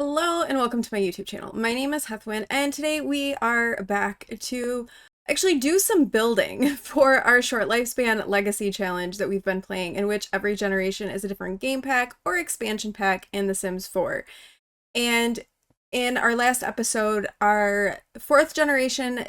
Hello and welcome to my YouTube channel. My name is Heathwyn and today we are back to actually do some building for our short lifespan legacy challenge that we've been playing, in which every generation is a different game pack or expansion pack in The Sims 4. And in our last episode, our fourth generation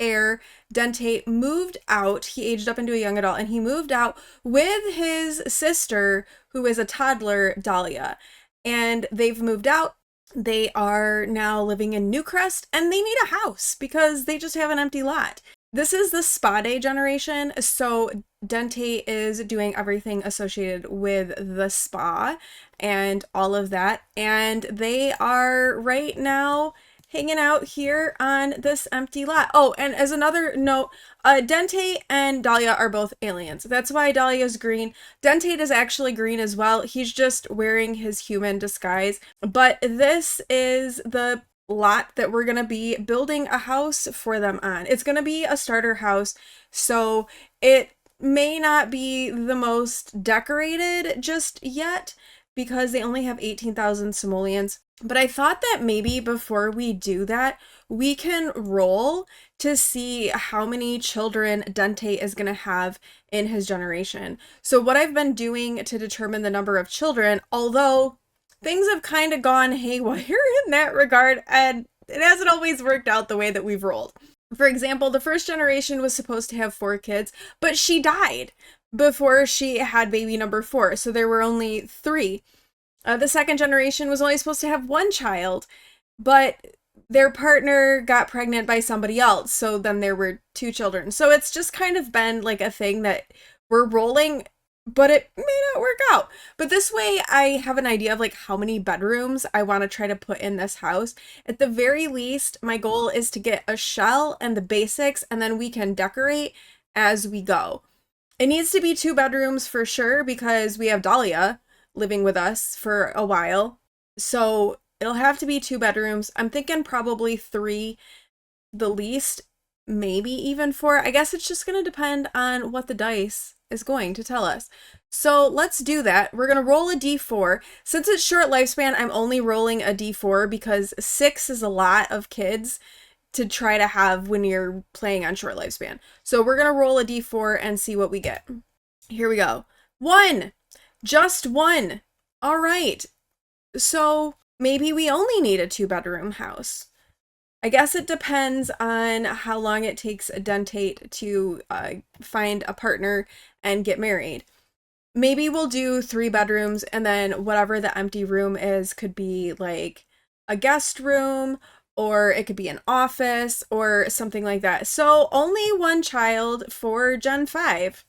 heir, Dentate, moved out. He aged up into a young adult and he moved out with his sister, who is a toddler, Dahlia. And they've moved out. They are now living in Newcrest and they need a house because they just have an empty lot. This is the spa day generation, so Dentate is doing everything associated with the spa and all of that. And they are right now hanging out here on this empty lot. Oh, and as another note, Dentate and Dahlia are both aliens. That's why Dahlia's green. Dentate is actually green as well. He's just wearing his human disguise. But this is the lot that we're going to be building a house for them on. It's going to be a starter house, so it may not be the most decorated just yet because they only have 18,000 simoleons. But I thought that maybe before we do that, we can roll to see how many children Dentate is going to have in his generation. So what I've been doing to determine the number of children, although things have kind of gone haywire in that regard, and it hasn't always worked out the way that we've rolled. For example, the first generation was supposed to have 4 kids, but she died before she had baby number 4, so there were only 3. The second generation was only supposed to have 1 child, but their partner got pregnant by somebody else, so then there were 2 children. So it's just kind of been like a thing that we're rolling, but it may not work out. But this way I have an idea of like how many bedrooms I want to try to put in this house. At the very least, my goal is to get a shell and the basics, and then we can decorate as we go. It needs to be 2 bedrooms for sure because we have Dahlia living with us for a while. So it'll have to be 2 bedrooms. I'm thinking probably 3, the least, maybe even 4. I guess it's just going to depend on what the dice is going to tell us. So let's do that. We're going to roll a d4. Since it's short lifespan, I'm only rolling a d4 because 6 is a lot of kids to try to have when you're playing on short lifespan. So we're going to roll a d4 and see what we get. Here we go. 1! Just 1. All right. So maybe we only need a 2-bedroom house. I guess it depends on how long it takes a Dentate to find a partner and get married. Maybe we'll do 3 bedrooms, and then whatever the empty room is could be like a guest room, or it could be an office or something like that. So only 1 child for Gen 5.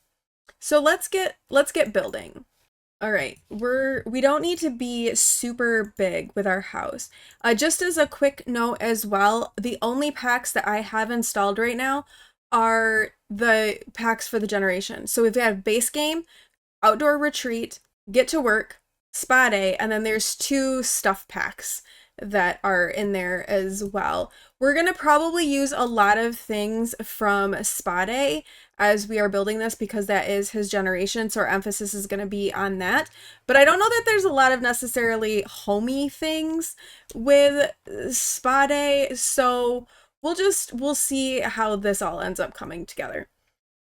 So let's get building. All right, we don't need to be super big with our house. Just as a quick note as well, the only packs that I have installed right now are the packs for the generation. So we've got base game, outdoor retreat, get to work, spa day, and then there's 2 stuff packs that are in there as well. We're going to probably use a lot of things from spa day as we are building this because that is his generation, so our emphasis is going to be on that. But I don't know that there's a lot of necessarily homey things with spa day, so we'll see how this all ends up coming together.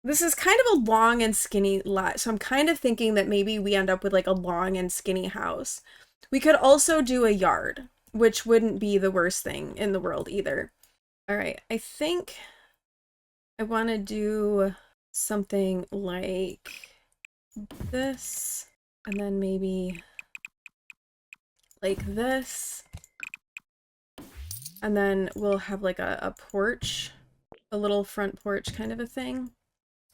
This is kind of a long and skinny lot, so I'm kind of thinking that maybe we end up with like a long and skinny house. We could also do a yard, which wouldn't be the worst thing in the world either. All right, I think I want to do something like this, and then maybe like this, and then we'll have like a porch, a little front porch kind of a thing,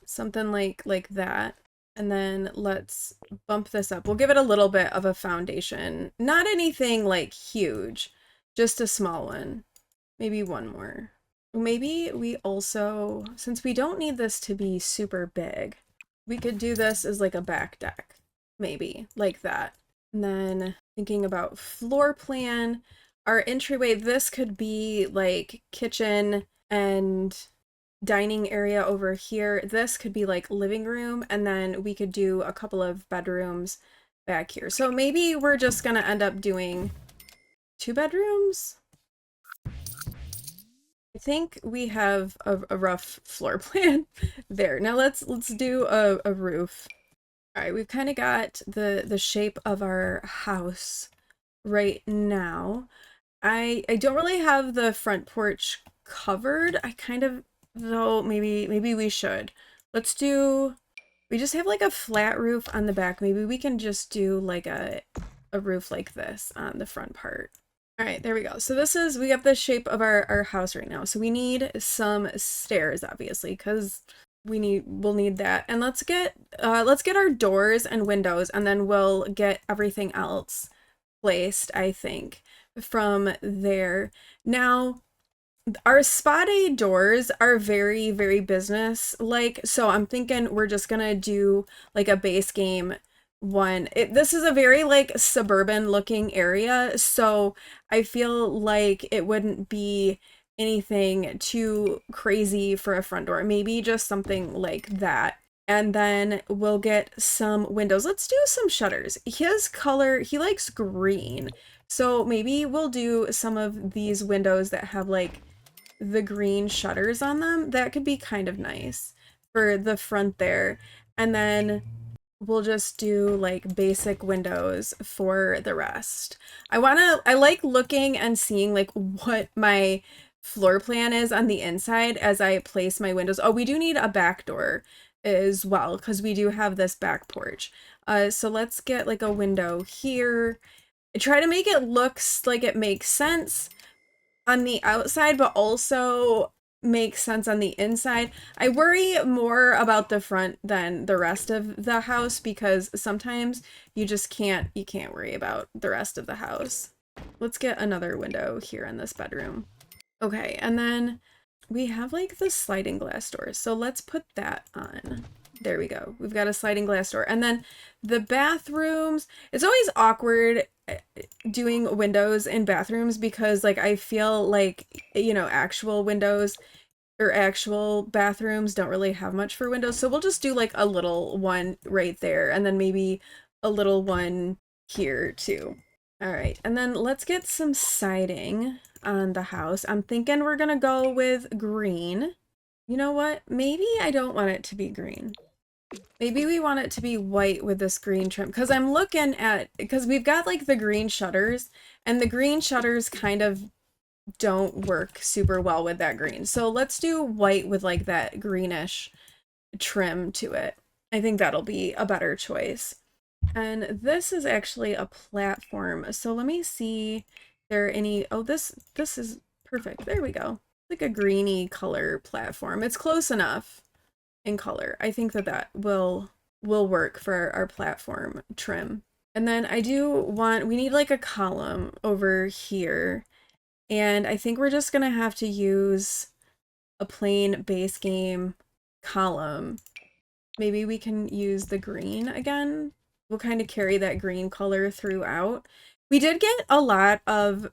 something like that. And then let's bump this up. We'll give it a little bit of a foundation. Not anything like huge, just a small one. Maybe 1 more. Maybe we also, since we don't need this to be super big, we could do this as like a back deck. Maybe like that. And then thinking about floor plan, our entryway, this could be like kitchen and dining area over here. This could be like living room, and then we could do a couple of bedrooms back here. So maybe we're just gonna end up doing 2 bedrooms? I think we have a rough floor plan there. Now let's do a roof. All right, we've kind of got the shape of our house right now. I don't really have the front porch covered. I kind of, though, maybe we should. Let's do, we just have like a flat roof on the back. Maybe we can just do like a roof like this on the front part. All right, there we go. So this is, we got the shape of our house right now. So we need some stairs, obviously, because we'll need that. And let's get our doors and windows, and then we'll get everything else placed, I think, from there. Now, our spade doors are very, very business-like, so I'm thinking we're just gonna do like a base game one. This is a very like suburban looking area, so I feel like it wouldn't be anything too crazy for a front door. Maybe just something like that. And then we'll get some windows. Let's do some shutters. His color, he likes green. So maybe we'll do some of these windows that have like the green shutters on them. That could be kind of nice for the front there. And then we'll just do like basic windows for the rest. I like looking and seeing like what my floor plan is on the inside as I place my windows. Oh, we do need a back door as well, because we do have this back porch. So let's get like a window here. Try to make it look like it makes sense on the outside, but also makes sense on the inside. I worry more about the front than the rest of the house, because sometimes you can't worry about the rest of the house. Let's get another window here in this bedroom. Okay, and then we have like the sliding glass doors. So let's put that on. There we go. We've got a sliding glass door. And then the bathrooms, it's always awkward doing windows in bathrooms, because like I feel like, you know, actual windows or actual bathrooms don't really have much for windows. So we'll just do like a little one right there, and then maybe a little one here too. All right, and then let's get some siding on the house. I'm thinking we're gonna go with green. You know what? Maybe I don't want it to be green. Maybe we want it to be white with this green trim, because I'm looking at, because we've got like the green shutters, and the green shutters kind of don't work super well with that green. So let's do white with like that greenish trim to it. I think that'll be a better choice. And this is actually a platform. So let me see if there are any, oh, this is perfect. There we go. Like a greeny color platform. It's close enough in color. I think that will work for our platform trim. And then we need like a column over here. And I think we're just gonna have to use a plain base game column. Maybe we can use the green again. We'll kind of carry that green color throughout. We did get a lot of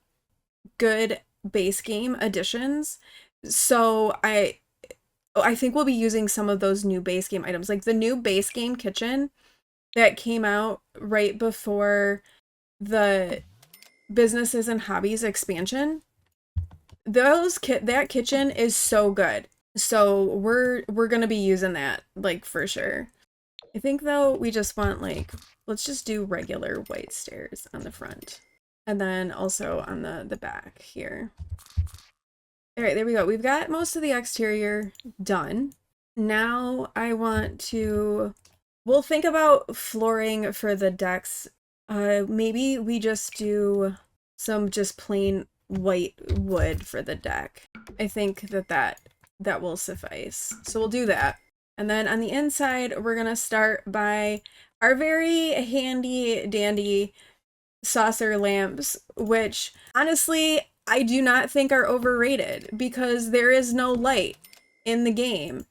good base game additions, so I think we'll be using some of those new base game items, like the new base game kitchen that came out right before the businesses and hobbies expansion. That kitchen is so good. So we're gonna be using that, like, for sure. I think though we just want like, let's just do regular white stairs on the front, and then also on the back here. All right, there we go. We've got most of the exterior done. Now we'll think about flooring for the decks. Maybe we just do some just plain white wood for the deck. I think that will suffice. So we'll do that. And then on the inside, we're gonna start by our very handy dandy saucer lamps, which honestly, I do not think are overrated, because there is no light in the game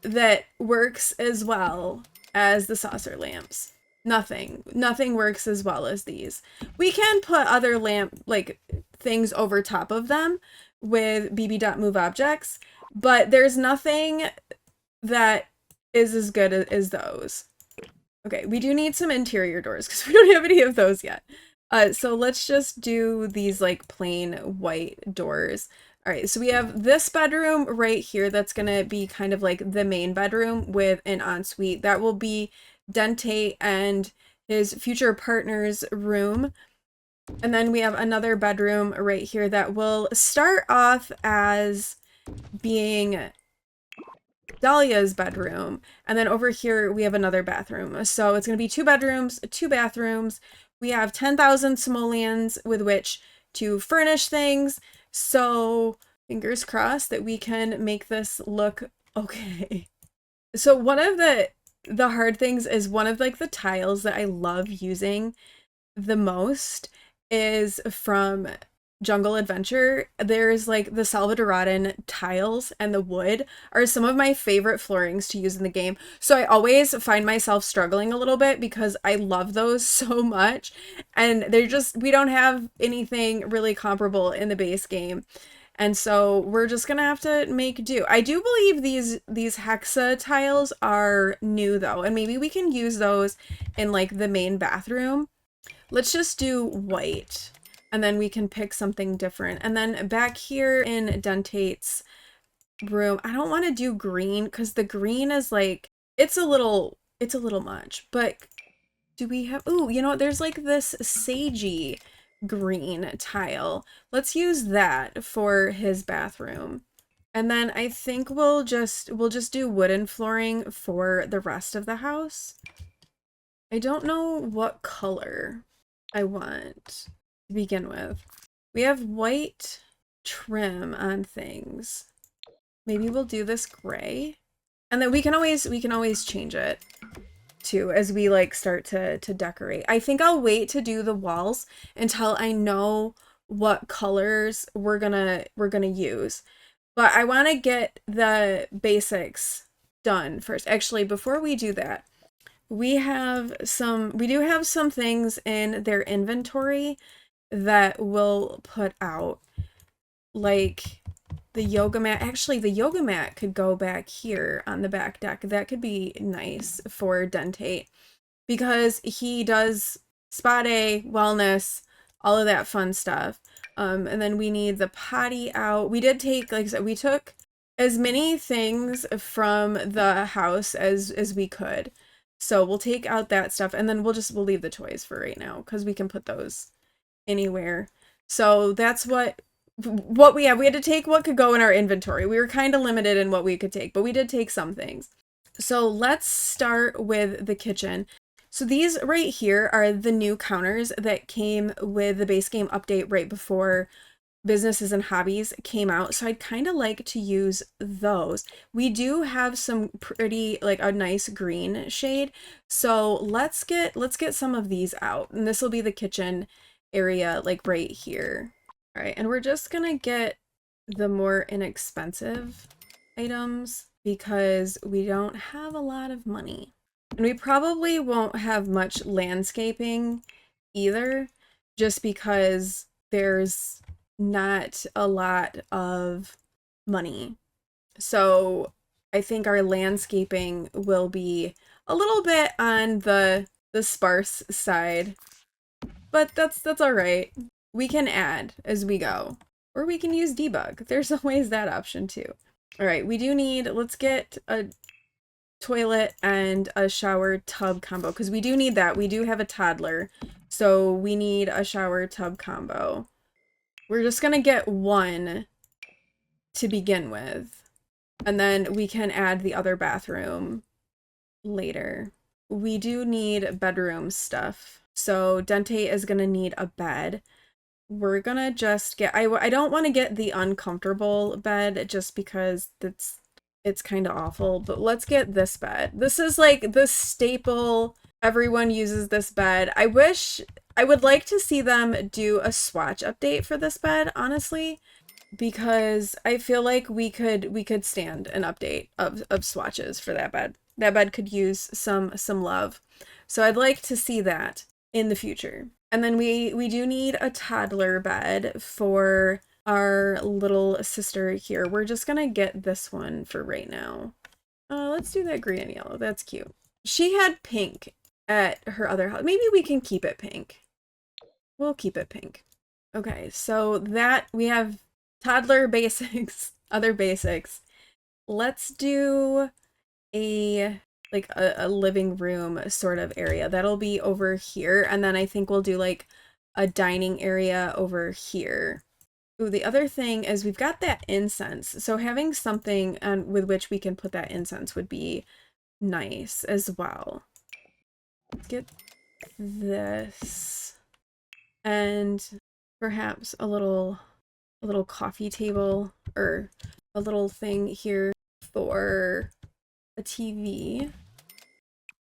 that works as well as the saucer lamps. Nothing works as well as these. We can put other lamp like things over top of them with bb.move objects, but there's nothing that is as good as those. Okay, we do need some interior doors because we don't have any of those yet. So let's just do these like plain white doors. All right, so we have this bedroom right here that's gonna be kind of like the main bedroom with an ensuite. That will be Dentate and his future partner's room. And then we have another bedroom right here that will start off as being Dahlia's bedroom. And then over here, we have another bathroom. So it's going to be 2 bedrooms, 2 bathrooms. We have 10,000 simoleons with which to furnish things. So fingers crossed that we can make this look okay. So one of the hard things is one of like the tiles that I love using the most is from Jungle Adventure. There's like the Salvadoran tiles and the wood are some of my favorite floorings to use in the game. So I always find myself struggling a little bit because I love those so much. And they're just, we don't have anything really comparable in the base game. And so we're just gonna have to make do. I do believe these hexa tiles are new though, and maybe we can use those in like the main bathroom. Let's just do white and then we can pick something different. And then back here in Dentate's room, I don't want to do green because the green is like, it's a little much, but do we have, ooh, you know what? There's like this sagey green tile. Let's use that for his bathroom. And then I think we'll just do wooden flooring for the rest of the house. I don't know what color I want to begin with. We have white trim on things. Maybe we'll do this gray. And then we can always change it too as we like start to decorate. I think I'll wait to do the walls until I know what colors we're gonna use. But I want to get the basics done first. Actually, before we do that, we do have some things in their inventory that we'll put out, like the yoga mat. Actually, the yoga mat could go back here on the back deck. That could be nice for Dentate because he does spa day, wellness, all of that fun stuff. And then we need the potty out. We did take, like I said, we took as many things from the house as we could. So we'll take out that stuff and then we'll leave the toys for right now because we can put those anywhere. So that's what we have. We had to take what could go in our inventory. We were kind of limited in what we could take, but we did take some things. So let's start with the kitchen. So these right here are the new counters that came with the base game update right before Businesses and Hobbies came out. So I'd kind of like to use those. We do have some pretty, like a nice green shade. So let's get some of these out. And this will be the kitchen area like right here. All right, and we're just gonna get the more inexpensive items because we don't have a lot of money. And we probably won't have much landscaping either, just because there's not a lot of money. So I think our landscaping will be a little bit on the sparse side, but that's all right. We can add as we go, or we can use debug. There's always that option too. All right, we do need, let's get a toilet and a shower tub combo because we do need that. We do have a toddler, so we need a shower tub combo. We're just gonna get one to begin with, and then we can add the other bathroom later. We do need bedroom stuff. So Dentate is gonna need a bed. We're gonna just get, I don't want to get the uncomfortable bed just because it's kind of awful, but let's get this bed. This is like the staple. Everyone uses this bed. I would like to see them do a swatch update for this bed, honestly, because I feel like we could stand an update of swatches for that bed. That bed could use some love. So I'd like to see that in the future. And then we do need a toddler bed for our little sister here. We're just gonna get this one for right now. Let's do that green and yellow. That's cute. She had pink at her other house. Maybe we can keep it pink. We'll keep it pink. Okay, so that we have toddler basics, other basics. Let's do a like a living room sort of area. That'll be over here, and then I think we'll do like a dining area over here. Ooh, the other thing is we've got that incense. So having something with which we can put that incense would be nice as well. Let's get this. And perhaps a little coffee table or a little thing here for a TV.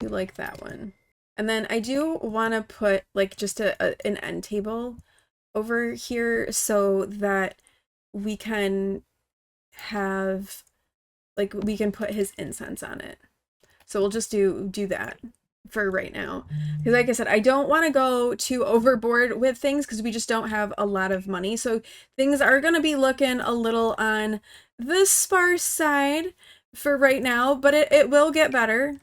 You like that one. And then I do want to put like just an end table over here so that we can have like we can put his incense on it. So we'll just do that for right now. Because like I said, I don't want to go too overboard with things because we just don't have a lot of money. So things are going to be looking a little on the sparse side for right now, but it will get better.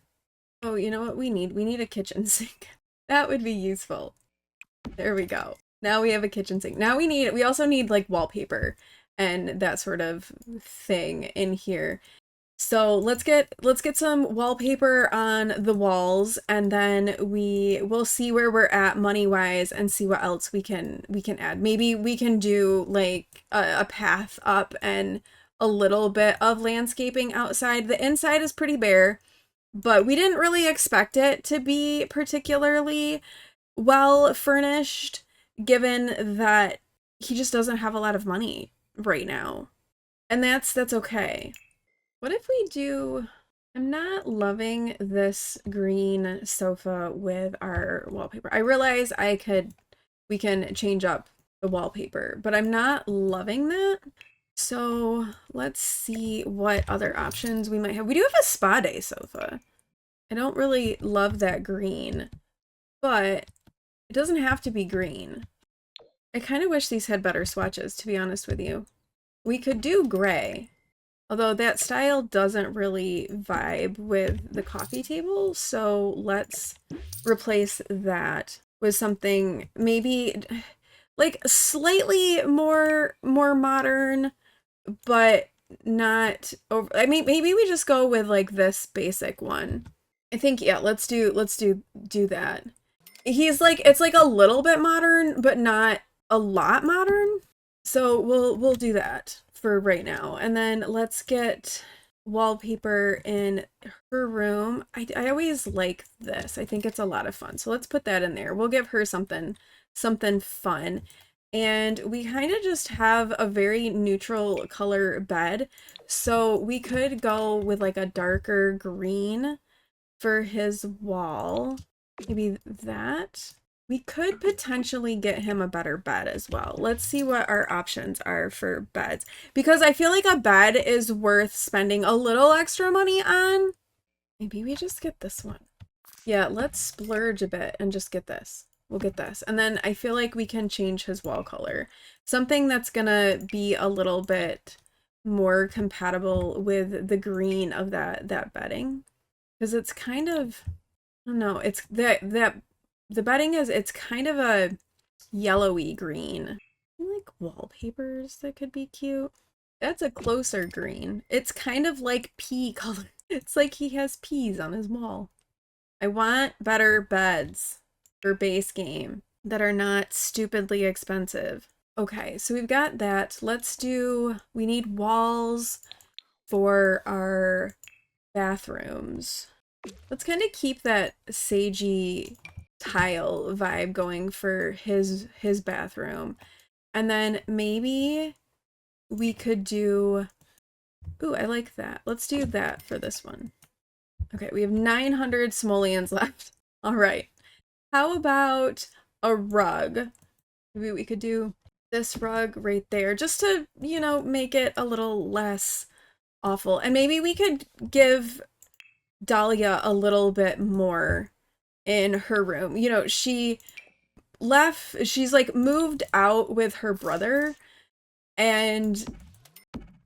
Oh, you know what we need? We need a kitchen sink. That would be useful. There we go. Now we have a kitchen sink. Now we also need like wallpaper and that sort of thing in here. So let's get some wallpaper on the walls, and then we'll see where we're at money-wise and see what else we can add. Maybe we can do like a path up and a little bit of landscaping outside. The inside is pretty bare, but we didn't really expect it to be particularly well furnished, given that he just doesn't have a lot of money right now. And that's okay. What if we do... I'm not loving this green sofa with our wallpaper. I realize we can change up the wallpaper, but I'm not loving that. So let's see what other options we might have. We do have a spa day sofa. I don't really love that green, but it doesn't have to be green. I kind of wish these had better swatches, to be honest with you. We could do gray. Although that style doesn't really vibe with the coffee table, so let's replace that with something maybe like slightly more that, but not over. I mean, maybe we just go with like this basic one. I think yeah, let's do that. He's like it's like a little bit modern, but not a lot modern. So we'll do that for right now. And then let's get wallpaper in her room. I always like this. I think it's a lot of fun. So let's put that in there. We'll give her something fun. And we kind of just have a very neutral color bed. So we could go with like a darker green for his wall. Maybe that. We could potentially get him a better bed as well. Let's see what our options are for beds. Because I feel like a bed is worth spending a little extra money on. Maybe we just get this one. Yeah, let's splurge a bit and just get this. We'll get this. And then I feel like we can change his wall color. Something that's gonna be a little bit more compatible with the green of that bedding. Because it's kind of, I don't know, it's the bedding it's kind of a yellowy green. Like wallpapers that could be cute. That's a closer green. It's kind of like pea color. It's like he has peas on his wall. I want better beds for base game that are not stupidly expensive. Okay, so we've got that. We need walls for our bathrooms. Let's kind of keep that sagey tile vibe going for his bathroom. And then maybe we could do... Ooh, I like that. Let's do that for this one. Okay, we have 900 simoleons left. All right. How about a rug? Maybe we could do this rug right there just to, you know, make it a little less awful. And maybe we could give Dahlia a little bit more in her room. You know, she's like moved out with her brother, and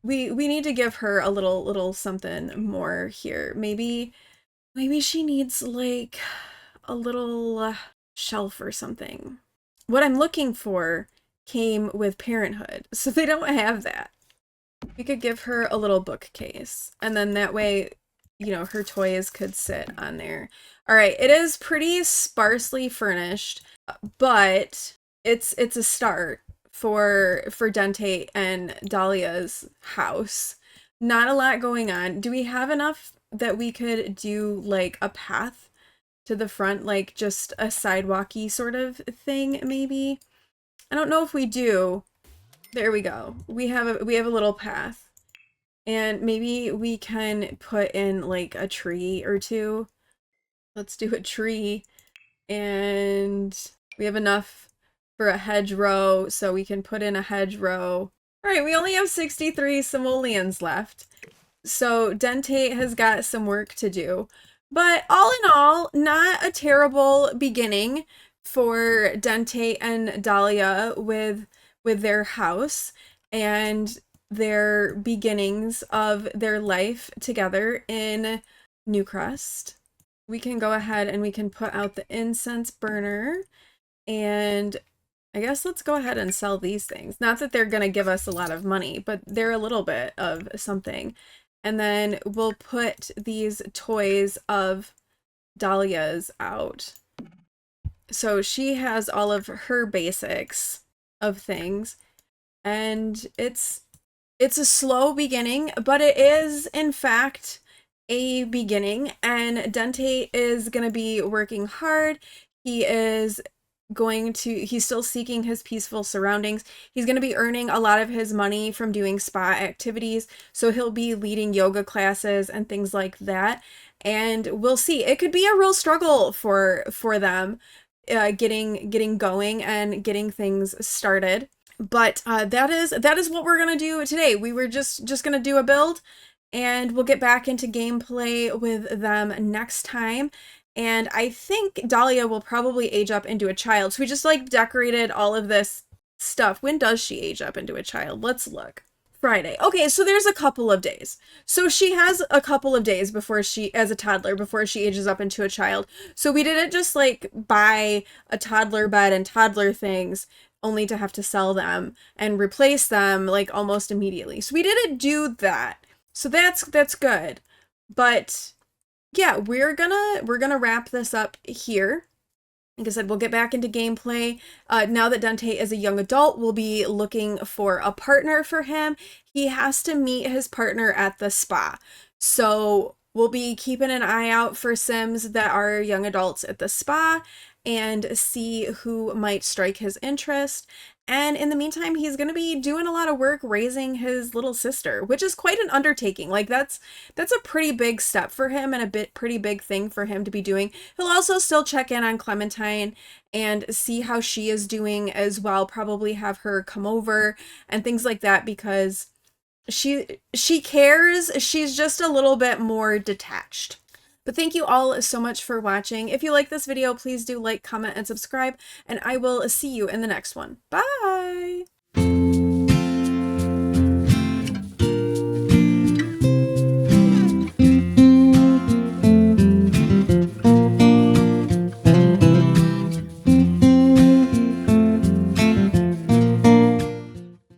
we need to give her a little something more here. Maybe she needs like a little shelf or something. what I'm looking for came with Parenthood, so they don't have that. We could give her a little bookcase, and then that way, you know, her toys could sit on there. All right, it is pretty sparsely furnished, but it's a start for Dentate and Dahlia's house. Not a lot going on. Do we have enough that we could do like a path to the front, like just a sidewalky sort of thing, maybe? I don't know if we do. There we go. We have a little path. And maybe we can put in like a tree or two. Let's do a tree. And we have enough for a hedgerow, so we can put in a hedgerow. All right, we only have 63 simoleons left. So Dentate has got some work to do. But all in all, not a terrible beginning for Dentate and Dahlia with their house and their beginnings of their life together in Newcrest. We can go ahead and we can put out the incense burner, and I guess let's go ahead and sell these things. Not that they're going to give us a lot of money, but they're a little bit of something. And then we'll put these toys of Dahlia's out. So she has all of her basics of things, and it's a slow beginning, but it is in fact a beginning, and Dentate is going to be working hard. He's still seeking his peaceful surroundings. He's going to be earning a lot of his money from doing spa activities, so he'll be leading yoga classes and things like that. And we'll see. It could be a real struggle for them getting going and getting things started. But that is what we're gonna do today. We were just gonna do a build, and we'll get back into gameplay with them next time. And I think Dahlia will probably age up into a child. So we just like decorated all of this stuff. When does she age up into a child? Let's look. Friday. Okay, so there's a couple of days. So she has a couple of days before she, as a toddler, before she ages up into a child. So we didn't just like buy a toddler bed and toddler things only to have to sell them and replace them like almost immediately. So we didn't do that. So that's good. But yeah, we're gonna wrap this up here. Like I said, we'll get back into gameplay. Now that Dentate is a young adult, we'll be looking for a partner for him. He has to meet his partner at the spa. So we'll be keeping an eye out for Sims that are young adults at the spa and see who might strike his interest. And in the meantime, he's going to be doing a lot of work raising his little sister, which is quite an undertaking. Like that's a pretty big step for him and pretty big thing for him to be doing. He'll also still check in on Clementine and see how she is doing as well. Probably have her come over and things like that, because she cares. She's just a little bit more detached. But thank you all so much for watching. If you like this video, please do like, comment, and subscribe, and I will see you in the next one. Bye!